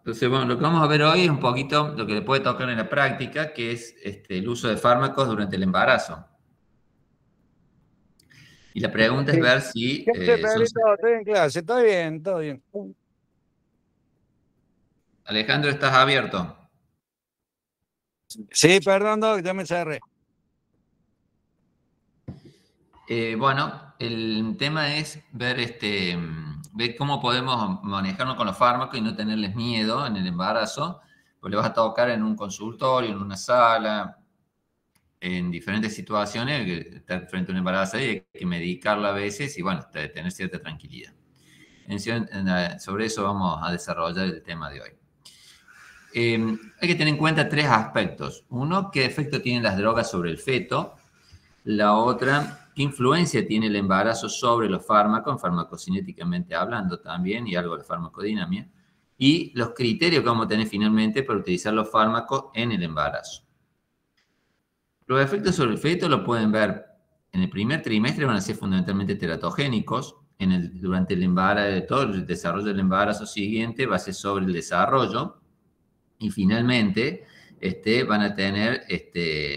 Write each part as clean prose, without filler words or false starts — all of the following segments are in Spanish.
Entonces, bueno, lo que vamos a ver hoy es un poquito lo que le puede tocar en la práctica, que es el uso de fármacos durante el embarazo. Y la pregunta es ver si ¿Qué haces, Pedrito? Estoy en clase, está bien, todo bien. Alejandro, ¿estás abierto? Sí, perdón, Doc, ya me cerré. Bueno, el tema es ver, ver cómo podemos manejarnos con los fármacos y no tenerles miedo en el embarazo, pues le vas a tocar en un consultorio, en una sala, en diferentes situaciones, que estar frente a un embarazo y hay que medicarla a veces y bueno, tener cierta tranquilidad. Sobre eso vamos a desarrollar el tema de hoy. Hay que tener en cuenta tres aspectos. Uno, qué efecto tienen las drogas sobre el feto. La otra, qué influencia tiene el embarazo sobre los fármacos, farmacocinéticamente hablando también, y algo de farmacodinamia. Y los criterios que vamos a tener finalmente para utilizar los fármacos en el embarazo. Los efectos sobre el feto lo pueden ver en el primer trimestre, van a ser fundamentalmente teratogénicos. Durante el embarazo, todo el desarrollo del embarazo siguiente va a ser sobre el desarrollo. Y finalmente van a tener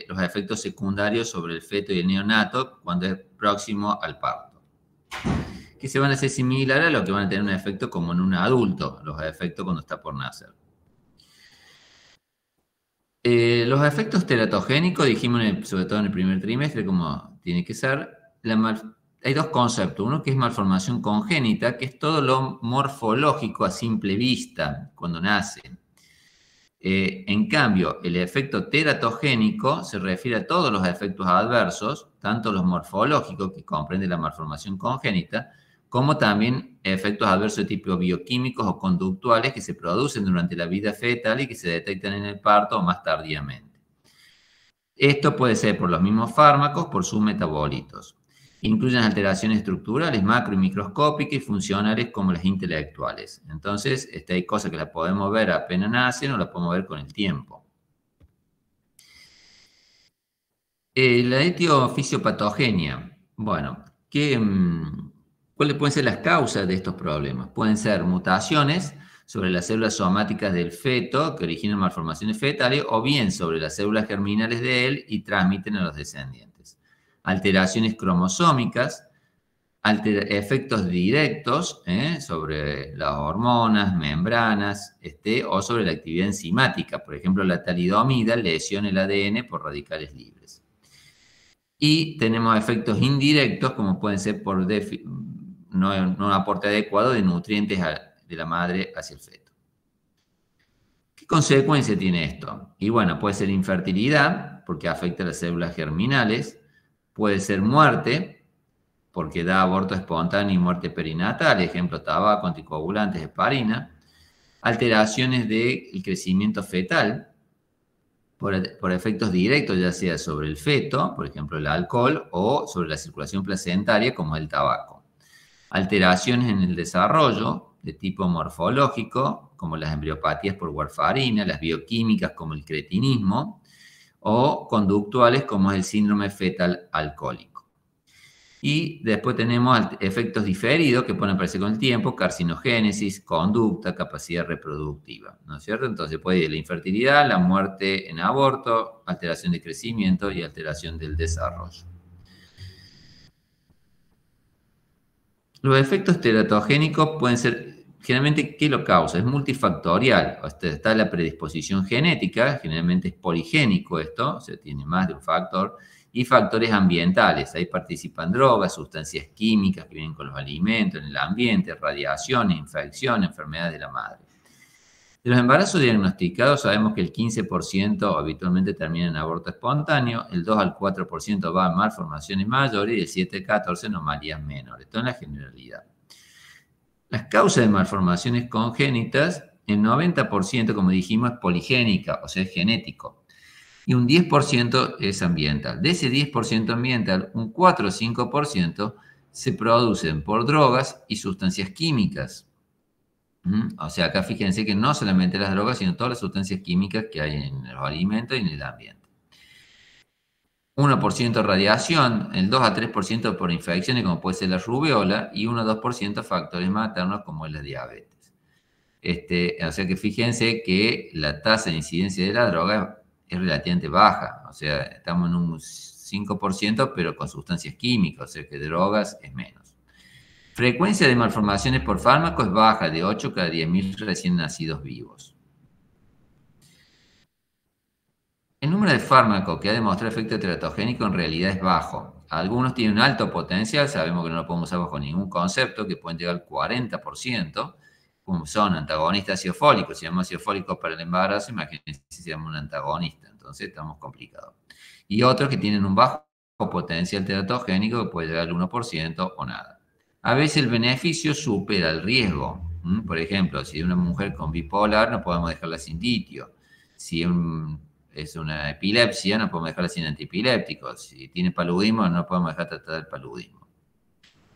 los efectos secundarios sobre el feto y el neonato cuando es próximo al parto, que se van a hacer similares a lo que van a tener un efecto como en un adulto, los efectos cuando está por nacer. Los efectos teratogénicos, dijimos sobre todo en el primer trimestre, como tiene que ser, hay dos conceptos. Uno que es malformación congénita, que es todo lo morfológico a simple vista cuando nace. En cambio, el efecto teratogénico se refiere a todos los efectos adversos, tanto los morfológicos, que comprende la malformación congénita, como también efectos adversos de tipo bioquímicos o conductuales que se producen durante la vida fetal y que se detectan en el parto o más tardíamente. Esto puede ser por los mismos fármacos, por sus metabolitos. Incluyen alteraciones estructurales, macro y microscópicas y funcionales como las intelectuales. Entonces, hay cosas que las podemos ver apenas nacen o las podemos ver con el tiempo. La etiofisiopatogenia. Bueno, ¿cuáles pueden ser las causas de estos problemas? Pueden ser mutaciones sobre las células somáticas del feto que originan malformaciones fetales o bien sobre las células germinales de él y transmiten a los descendientes. Alteraciones cromosómicas, efectos directos sobre las hormonas, membranas, o sobre la actividad enzimática. Por ejemplo, la talidomida lesiona el ADN por radicales libres. Y tenemos efectos indirectos, como pueden ser por no un aporte adecuado de nutrientes de la madre hacia el feto. ¿Qué consecuencia tiene esto? Y bueno, puede ser infertilidad, porque afecta a las células germinales. Puede ser muerte, porque da aborto espontáneo y muerte perinatal, ejemplo, tabaco, anticoagulantes, heparina. Alteraciones del crecimiento fetal, por efectos directos, ya sea sobre el feto, por ejemplo el alcohol, o sobre la circulación placentaria, como el tabaco. Alteraciones en el desarrollo de tipo morfológico, como las embriopatías por warfarina, las bioquímicas, como el cretinismo, o conductuales, como es el síndrome fetal alcohólico. Y después tenemos efectos diferidos que pueden aparecer con el tiempo, carcinogénesis, conducta, capacidad reproductiva, ¿no es cierto? Entonces puede ir la infertilidad, la muerte en aborto, alteración de crecimiento y alteración del desarrollo. Los efectos teratogénicos pueden ser, generalmente, ¿qué lo causa? Es multifactorial. Está la predisposición genética, generalmente es poligénico esto, o sea, tiene más de un factor, y factores ambientales. Ahí participan drogas, sustancias químicas que vienen con los alimentos, en el ambiente, radiación, infección, enfermedades de la madre. De los embarazos diagnosticados sabemos que el 15% habitualmente termina en aborto espontáneo, el 2 al 4% va a malformaciones mayores y el 7 al 14% anomalías menores. Esto en la generalidad. Las causas de malformaciones congénitas, el 90%, como dijimos, es poligénica, o sea, es genético. Y un 10% es ambiental. De ese 10% ambiental, un 4 o 5% se producen por drogas y sustancias químicas. O sea, acá fíjense que no solamente las drogas, sino todas las sustancias químicas que hay en los alimentos y en el ambiente. 1% radiación, el 2 a 3% por infecciones como puede ser la rubiola y 1 a 2% factores maternos como es la diabetes. O sea que fíjense que la tasa de incidencia de la droga es relativamente baja. O sea, estamos en un 5%, pero con sustancias químicas, o sea que drogas es menos. Frecuencia de malformaciones por fármaco es baja, de 8 cada 10.000 recién nacidos vivos. El número de fármacos que ha demostrado efecto teratogénico en realidad es bajo. Algunos tienen un alto potencial, sabemos que no lo podemos usar bajo ningún concepto, que pueden llegar al 40%, como son antagonistas ácido fólico. Si llamamos ácido fólico para el embarazo, imagínense si se llama un antagonista, entonces estamos complicados. Y otros que tienen un bajo potencial teratogénico, que puede llegar al 1% o nada. A veces el beneficio supera el riesgo. Por ejemplo, si una mujer con bipolar, no podemos dejarla sin litio. Si es una epilepsia, no podemos dejarla sin antiepilépticos. Si tiene paludismo, no podemos dejar tratar el paludismo.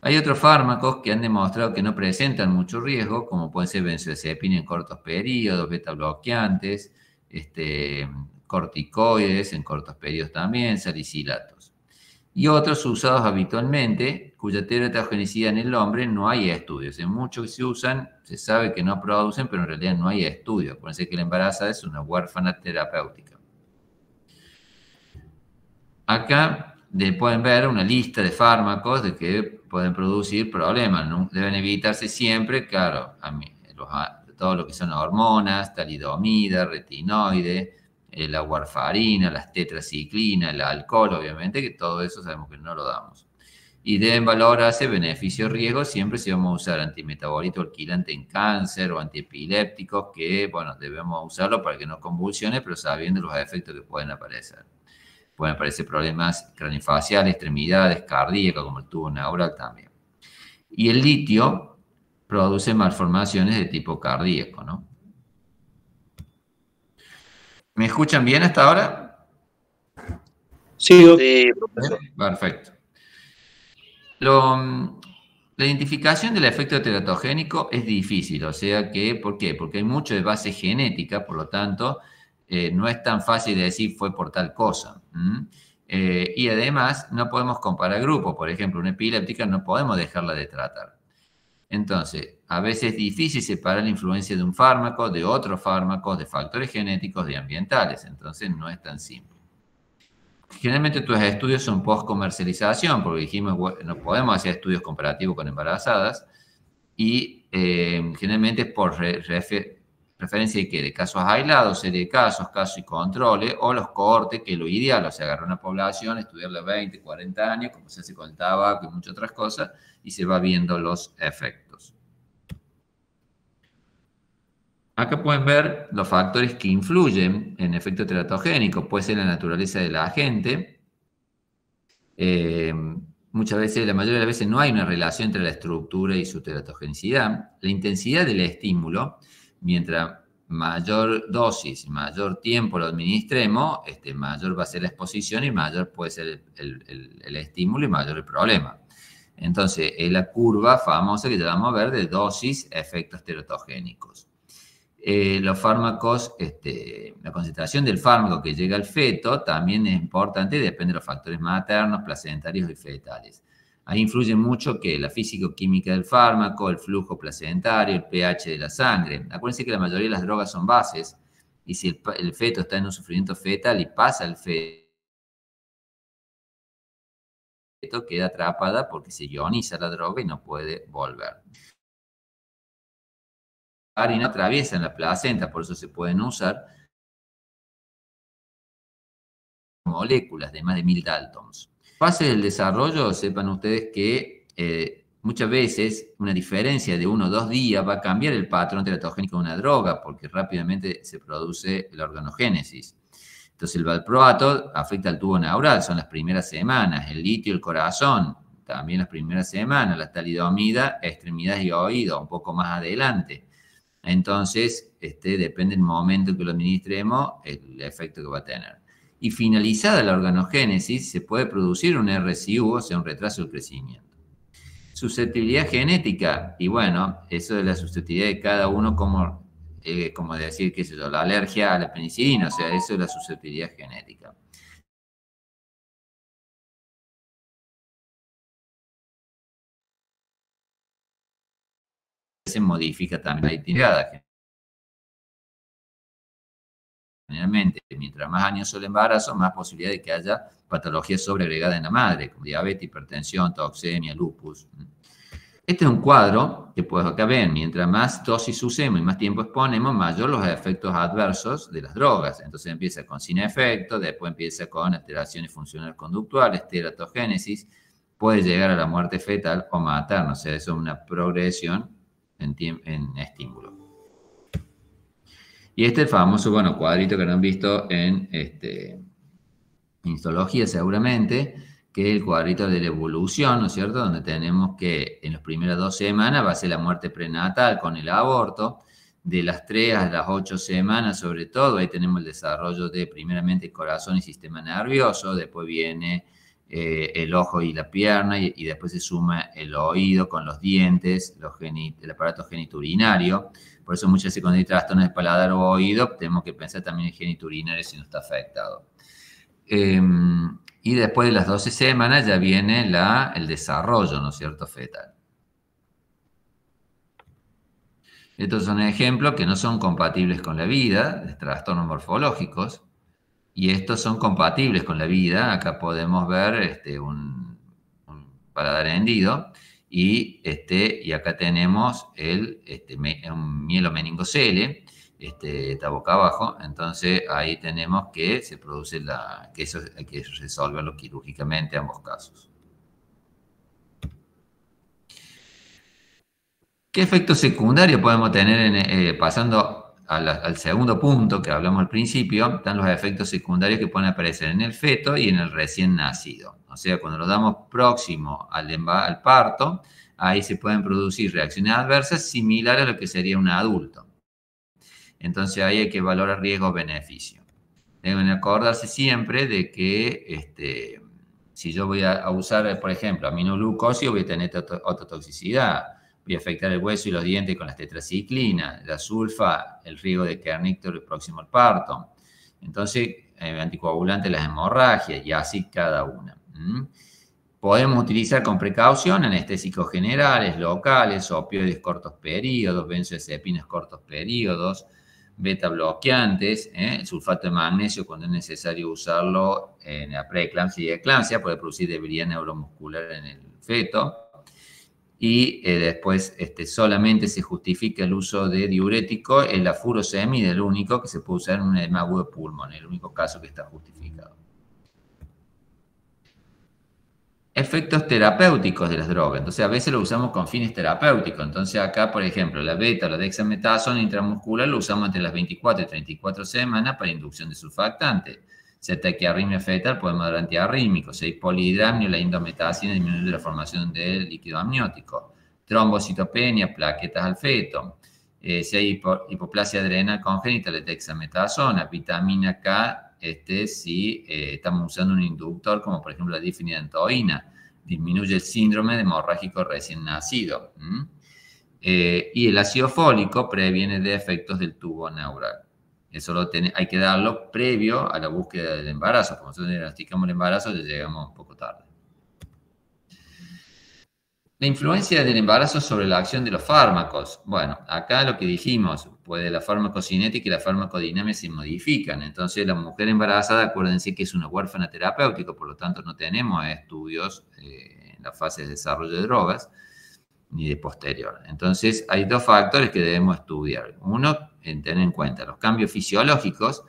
Hay otros fármacos que han demostrado que no presentan mucho riesgo, como pueden ser benzodiazepina en cortos periodos, beta bloqueantes, corticoides en cortos periodos también, salicilatos. Y otros usados habitualmente, cuya teratogenicidad en el hombre no hay estudios. En muchos que se usan, se sabe que no producen, pero en realidad no hay estudios. Acuérdense que la embarazada es una huérfana terapéutica. Acá pueden ver una lista de fármacos de que pueden producir problemas. ¿No? Deben evitarse siempre, claro, todo lo que son hormonas, talidomida, retinoide, la warfarina, las tetraciclina, el alcohol, obviamente, que todo eso sabemos que no lo damos. Y deben valorarse beneficio-riesgo siempre si vamos a usar antimetabolito alquilante en cáncer o antiepilépticos, que, bueno, debemos usarlo para que no convulsione, pero sabiendo los efectos que pueden aparecer. Pueden aparecer problemas craniofaciales, extremidades, cardíacas, como el tubo neural también. Y el litio produce malformaciones de tipo cardíaco, ¿no? ¿Me escuchan bien hasta ahora? Sí, profesor. Perfecto. La identificación del efecto teratogénico es difícil, o sea que, ¿por qué? Porque hay mucho de base genética, por lo tanto, no es tan fácil de decir fue por tal cosa. Y además, no podemos comparar grupos. Por ejemplo, una epiléptica no podemos dejarla de tratar. Entonces, a veces es difícil separar la influencia de un fármaco, de otros fármacos, de factores genéticos, de ambientales. Entonces, no es tan simple. Generalmente tus estudios son post-comercialización, porque dijimos, bueno, no podemos hacer estudios comparativos con embarazadas, y generalmente es por referencia de casos aislados, serie de casos, casos y controles, o los cohortes, que es lo ideal, o sea, agarrar una población, estudiarla 20, 40 años, como se hace con el tabaco y muchas otras cosas, y se va viendo los efectos. Acá pueden ver los factores que influyen en efecto teratogénico. Puede ser la naturaleza del agente. Muchas veces, la mayoría de las veces, no hay una relación entre la estructura y su teratogenicidad. La intensidad del estímulo, mientras mayor dosis, mayor tiempo lo administremos, mayor va a ser la exposición y mayor puede ser el estímulo y mayor el problema. Entonces, es la curva famosa que te vamos a ver de dosis, efectos teratogénicos. Los fármacos, la concentración del fármaco que llega al feto también es importante, depende de los factores maternos, placentarios y fetales. Ahí influye mucho que la físico-química del fármaco, el flujo placentario, el pH de la sangre. Acuérdense que la mayoría de las drogas son bases, y si el feto está en un sufrimiento fetal y pasa el feto, queda atrapada porque se ioniza la droga y no puede volver. Y no atraviesan la placenta, por eso se pueden usar moléculas de más de 1000 Daltons. Fase del desarrollo, sepan ustedes que muchas veces una diferencia de 1 o 2 días va a cambiar el patrón teratogénico de una droga, porque rápidamente se produce la organogénesis. Entonces el valproato afecta al tubo neural, son las primeras semanas, el litio, el corazón, también las primeras semanas, la talidomida, extremidades y oídos, un poco más adelante. Entonces, depende del momento que lo administremos, el efecto que va a tener. Y finalizada la organogénesis, se puede producir un RCU, o sea, un retraso del crecimiento. Susceptibilidad genética, y bueno, eso de la susceptibilidad de cada uno, como decir, qué sé yo, la alergia a la penicilina, o sea, eso es la susceptibilidad genética. Se modifica también la itinerada. generalmente, mientras más añoso el embarazo, más posibilidad de que haya patología sobreagregada en la madre, como diabetes, hipertensión, toxemia, lupus. Este es un cuadro que pues acá ven, mientras más dosis usemos y más tiempo exponemos, mayor los efectos adversos de las drogas. Entonces empieza con sin efecto, después empieza con alteraciones funcionales conductuales, teratogénesis, puede llegar a la muerte fetal o materna. O sea, eso es una progresión en estímulo. Y este es el famoso, bueno, cuadrito que no han visto en histología seguramente, que es el cuadrito de la evolución, ¿no es cierto? Donde tenemos que en las primeras 2 semanas va a ser la muerte prenatal con el aborto, de las 3 a las 8 semanas sobre todo, ahí tenemos el desarrollo de primeramente corazón y sistema nervioso, después viene el ojo y la pierna y después se suma el oído con los dientes, el aparato genitourinario. Por eso muchas veces cuando hay trastornos de paladar o oído tenemos que pensar también en el genitourinario si no está afectado. Y después de las 12 semanas ya viene el desarrollo, ¿no es cierto?, fetal. Estos son ejemplos que no son compatibles con la vida, de trastornos morfológicos, y estos son compatibles con la vida. Acá podemos ver un paladar hendido, y acá tenemos un mielomeningocele, está boca abajo, entonces ahí tenemos que se produce que eso hay que resolverlo quirúrgicamente en ambos casos. ¿Qué efectos secundarios podemos tener pasando al segundo punto que hablamos al principio? Están los efectos secundarios que pueden aparecer en el feto y en el recién nacido. O sea, cuando lo damos próximo al parto, ahí se pueden producir reacciones adversas similares a lo que sería un adulto. Entonces ahí hay que valorar riesgo-beneficio. Deben acordarse siempre de que si yo voy a usar, por ejemplo, aminoglucosio, voy a tener ototoxicidad, voy a afectar el hueso y los dientes con las tetraciclinas, la sulfa, el riesgo de kernicter próximo al parto. Entonces, anticoagulante las hemorragias y así cada una. Podemos utilizar con precaución anestésicos generales, locales, opioides cortos periodos, benzodiazepinas cortos periodos, beta bloqueantes, el sulfato de magnesio cuando es necesario usarlo en la preeclampsia y eclampsia, puede producir debilidad neuromuscular en el feto. Y después solamente se justifica el uso de diurético, el furosemide, el único que se puede usar en un edema agudo de pulmón, el único caso que está justificado. Efectos terapéuticos de las drogas. Entonces, a veces lo usamos con fines terapéuticos. Entonces, acá, por ejemplo, la beta o la dexametasona intramuscular lo usamos entre las 24 y 34 semanas para inducción de surfactante. Si hay taquiarritmia fetal, podemos dar antiarrítmicos. Si hay polihidramnio, la indometacina disminuye la formación del líquido amniótico. Trombocitopenia, plaquetas al feto. Si hay hipoplasia adrenal congénita, la dexametasona. Vitamina K, si estamos usando un inductor, como por ejemplo la difenidantoína, disminuye el síndrome de hemorrágico recién nacido. Y el ácido fólico previene de efectos del tubo neural. Eso hay que darlo previo a la búsqueda del embarazo. Como nosotros diagnosticamos el embarazo, ya llegamos un poco tarde. La influencia del embarazo sobre la acción de los fármacos. Bueno, acá lo que dijimos, pues la farmacocinética y la farmacodinámica se modifican. Entonces, la mujer embarazada, acuérdense que es una huérfana terapéutica, por lo tanto no tenemos estudios en la fase de desarrollo de drogas, ni de posterior. Entonces, hay 2 factores que debemos estudiar. Uno, tener en cuenta los cambios fisiológicos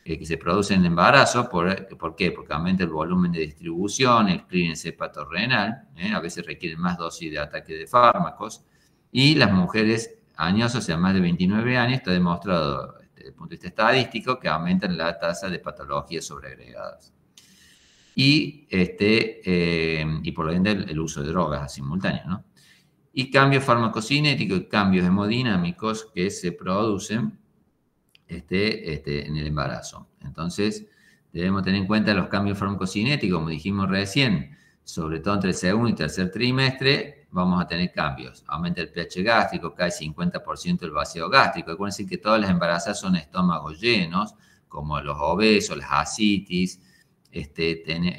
que se producen en el embarazo. ¿Por qué? Porque aumenta el volumen de distribución, el clearance hepatorrenal, a veces requieren más dosis de ataque de fármacos, y las mujeres añosas, o sea, más de 29 años, está demostrado desde el punto de vista estadístico que aumentan la tasa de patologías sobreagregadas. Y por lo tanto el uso de drogas simultáneos, ¿no? Y cambios farmacocinéticos y cambios hemodinámicos que se producen en el embarazo. Entonces, debemos tener en cuenta los cambios farmacocinéticos, como dijimos recién, sobre todo entre el segundo y tercer trimestre, vamos a tener cambios. Aumenta el pH gástrico, cae 50% el vacío gástrico. Acuérdense que todas las embarazadas son estómagos llenos, como los obesos, las ascitis.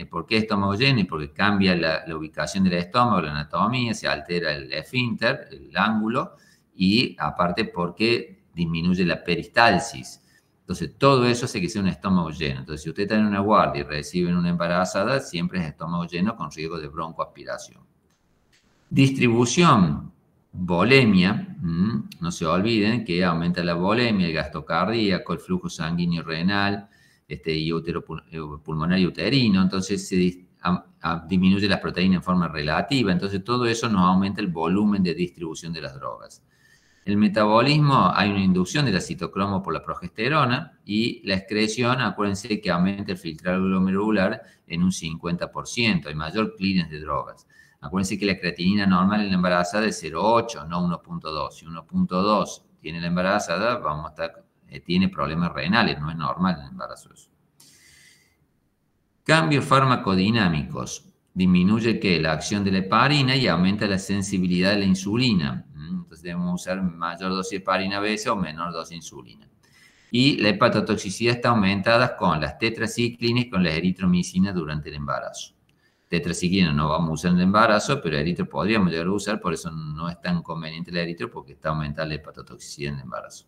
¿Por qué estómago lleno? Porque cambia la ubicación del estómago, la anatomía, se altera el esfínter, el ángulo, y aparte porque disminuye la peristalsis. Entonces, todo eso hace que sea un estómago lleno. Entonces, si usted está en una guardia y reciben una embarazada, siempre es estómago lleno con riesgo de broncoaspiración. Distribución, volemia, no se olviden que aumenta la volemia, el gasto cardíaco, el flujo sanguíneo renal, y útero pulmonar y uterino, entonces se disminuye las proteínas en forma relativa, entonces todo eso nos aumenta el volumen de distribución de las drogas. El metabolismo, hay una inducción de la citocromo por la progesterona y la excreción, acuérdense que aumenta el filtrado glomerular en un 50%, hay mayor clearance de drogas. Acuérdense que la creatinina normal en la embarazada es 0,8, no 1,2. Si 1,2 tiene la embarazada, tiene problemas renales, no es normal en el embarazo eso. Cambios farmacodinámicos. Disminuye la acción de la heparina y aumenta la sensibilidad de la insulina. Entonces debemos usar mayor dosis de heparina a veces o menor dosis de insulina. Y la hepatotoxicidad está aumentada con las tetraciclinas y con la eritromicina durante el embarazo. Tetraciclina no vamos a usar en el embarazo, pero eritro podríamos llegar a usar, por eso no es tan conveniente el eritro, porque está aumentada la hepatotoxicidad en el embarazo.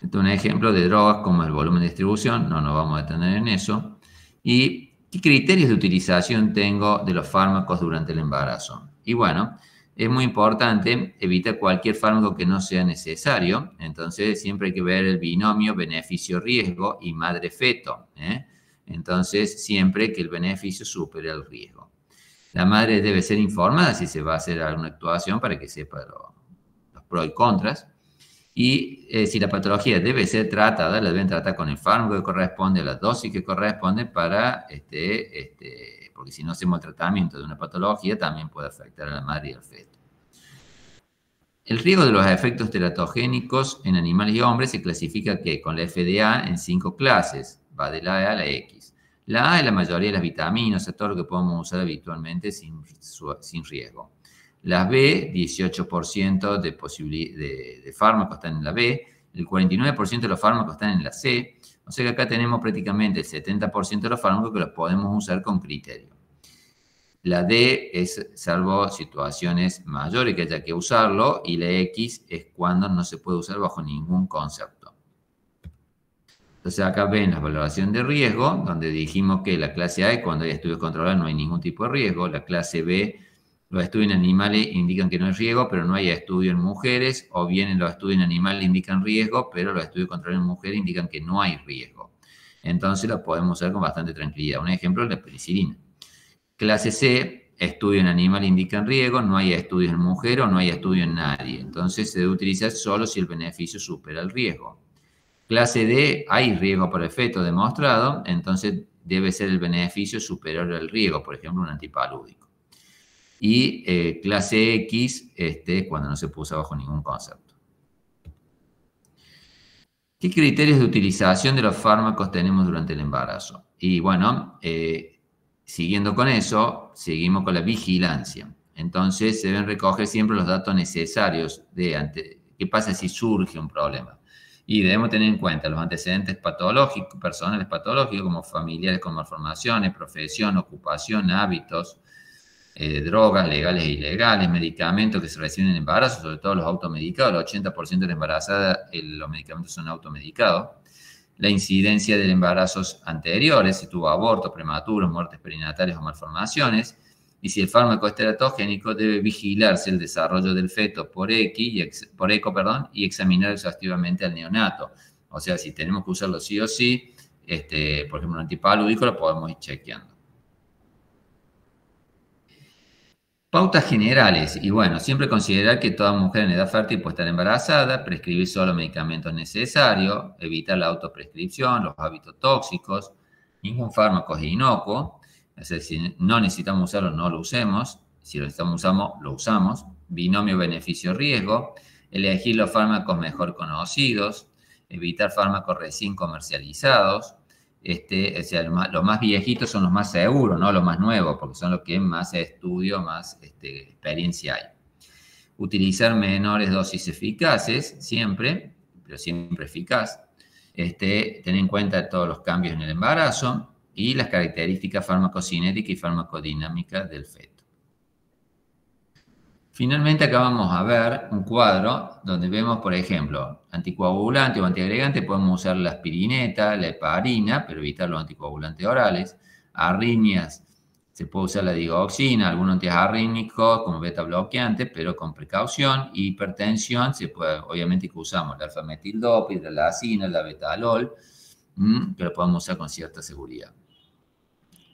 Este es un ejemplo de drogas como el volumen de distribución, no nos vamos a detener en eso. ¿Y qué criterios de utilización tengo de los fármacos durante el embarazo? Y bueno, es muy importante evitar cualquier fármaco que no sea necesario, entonces siempre hay que ver el binomio beneficio-riesgo y madre-feto, Entonces, siempre que el beneficio supere el riesgo. La madre debe ser informada si se va a hacer alguna actuación para que sepa los pros y contras. Y si la patología debe ser tratada, la deben tratar con el fármaco que corresponde, la dosis que corresponde para, porque si no hacemos el tratamiento de una patología, también puede afectar a la madre y al feto. El riesgo de los efectos teratogénicos en animales y hombres se clasifica con la FDA en 5 clases. Va de la A a la X. La A es la mayoría de las vitaminas, es todo lo que podemos usar habitualmente sin riesgo. Las B, 18% de fármacos están en la B, el 49% de los fármacos están en la C, o sea que acá tenemos prácticamente el 70% de los fármacos que los podemos usar con criterio. La D es salvo situaciones mayores que haya que usarlo, y la X es cuando no se puede usar bajo ningún concepto. Entonces acá ven la valoración de riesgo, donde dijimos que la clase A es cuando hay estudios controlados, no hay ningún tipo de riesgo. La clase B, los estudios en animales indican que no hay riesgo, pero no hay estudio en mujeres, o bien los estudios en animales indican riesgo, pero los estudios controlados en mujeres indican que no hay riesgo. Entonces la podemos usar con bastante tranquilidad. Un ejemplo es la penicilina. Clase C, estudio en animal indican riesgo, no hay estudios en mujer o no hay estudio en nadie. Entonces se debe utilizar solo si el beneficio supera el riesgo. Clase D, hay riesgo para el feto demostrado, entonces debe ser el beneficio superior al riesgo, por ejemplo, un antipalúdico. Y clase X, cuando no se puso bajo ningún concepto. ¿Qué criterios de utilización de los fármacos tenemos durante el embarazo? Y bueno, siguiendo con eso, seguimos con la vigilancia. Entonces, se deben recoger siempre los datos necesarios de qué pasa si surge un problema. Y debemos tener en cuenta los antecedentes patológicos, personales patológicos, como familiares con malformaciones, profesión, ocupación, hábitos, drogas legales e ilegales, medicamentos que se reciben en el embarazo, sobre todo los automedicados. El 80% de la embarazada, los medicamentos son automedicados. La incidencia de embarazos anteriores, si tuvo abortos prematuros, muertes perinatales o malformaciones. Y si el fármaco es teratogénico, debe vigilarse el desarrollo del feto por eco y examinar exhaustivamente al neonato. O sea, si tenemos que usarlo sí o sí, por ejemplo, un antipalúdico, lo podemos ir chequeando. Pautas generales. Y bueno, siempre considerar que toda mujer en edad fértil puede estar embarazada, prescribir solo medicamentos necesarios, evitar la autoprescripción, los hábitos tóxicos, ningún fármaco es inocuo. Es decir, si no necesitamos usarlo, no lo usemos. Si lo necesitamos lo usamos. Binomio beneficio-riesgo. Elegir los fármacos mejor conocidos. Evitar fármacos recién comercializados. O sea, los más viejitos son los más seguros, no los más nuevos, porque son los que más estudio, más experiencia hay. Utilizar menores dosis eficaces, siempre, pero siempre eficaz. Tener en cuenta todos los cambios en el embarazo y las características farmacocinéticas y farmacodinámicas del feto. Finalmente acá vamos a ver un cuadro donde vemos, por ejemplo, anticoagulante o antiagregante, podemos usar la aspirineta, la heparina, pero evitar los anticoagulantes orales. Arritmias, se puede usar la digoxina, algunos antiarrítmicos como beta bloqueante, pero con precaución. Hipertensión, se puede, obviamente que usamos la alfa-metildoprid, la lacina, la betalol, pero podemos usar con cierta seguridad.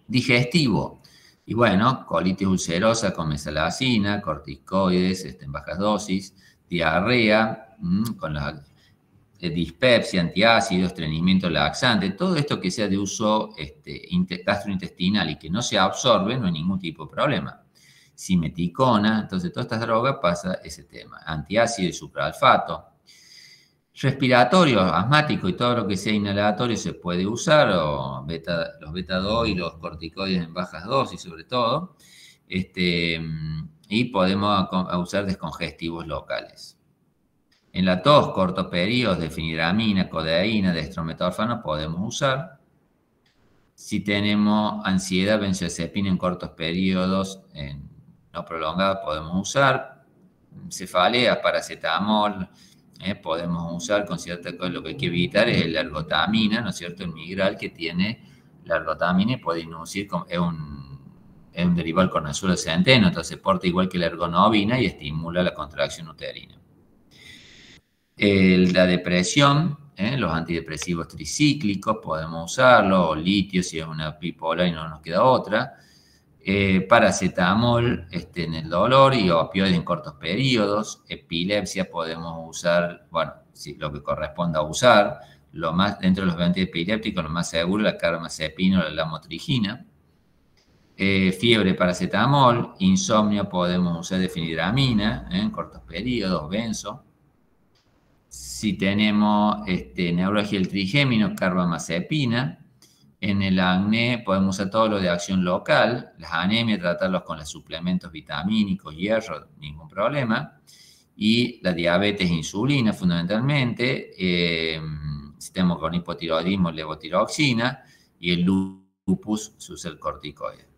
Digestivo. Y bueno, colitis ulcerosa con mesalazina, corticoides en bajas dosis, diarrea, con la dispepsia, antiácidos, estreñimiento laxante, todo esto que sea de uso gastrointestinal y que no se absorbe, no hay ningún tipo de problema. Simeticona, entonces todas estas drogas pasa ese tema. Antiácido y supraalfato. Respiratorio, asmático y todo lo que sea inhalatorio se puede usar, o los beta-2 y los corticoides en bajas dosis sobre todo, y podemos usar descongestivos locales. En la tos, cortos periodos de feniramina, codeína, dextrometorfano podemos usar. Si tenemos ansiedad, benzodiazepina en cortos periodos, no prolongados, podemos usar. Cefalea, paracetamol, podemos usar con cierta cosa. Lo que hay que evitar es la ergotamina, ¿no es cierto? El migral que tiene la ergotamina y puede inducir, es un derivado del cornazuelo de centeno, entonces porta igual que la ergonovina y estimula la contracción uterina. La depresión, los antidepresivos tricíclicos podemos usarlo, o litio si es una bipolar y no nos queda otra. Paracetamol en el dolor y opioides en cortos periodos. Epilepsia podemos usar, bueno, sí, lo que corresponda a usar. Dentro de los antiepilépticos, lo más seguro, la carbamazepina o la lamotrigina. Fiebre, paracetamol. Insomnio, podemos usar difenidramina en cortos periodos, benzo. Si tenemos neuralgia del trigémino, carbamazepina. En el acné podemos usar todo lo de acción local, las anemias, tratarlos con los suplementos vitamínicos, hierro, ningún problema. Y la diabetes, insulina fundamentalmente. Si tenemos con hipotiroidismo, levotiroxina. Y el lupus, se usa el corticoide.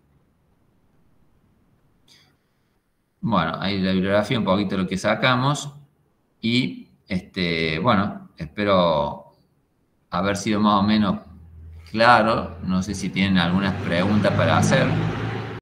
Bueno, ahí la bibliografía, un poquito lo que sacamos. Y, bueno, espero haber sido más o menos claro. No sé si tienen algunas preguntas para hacer.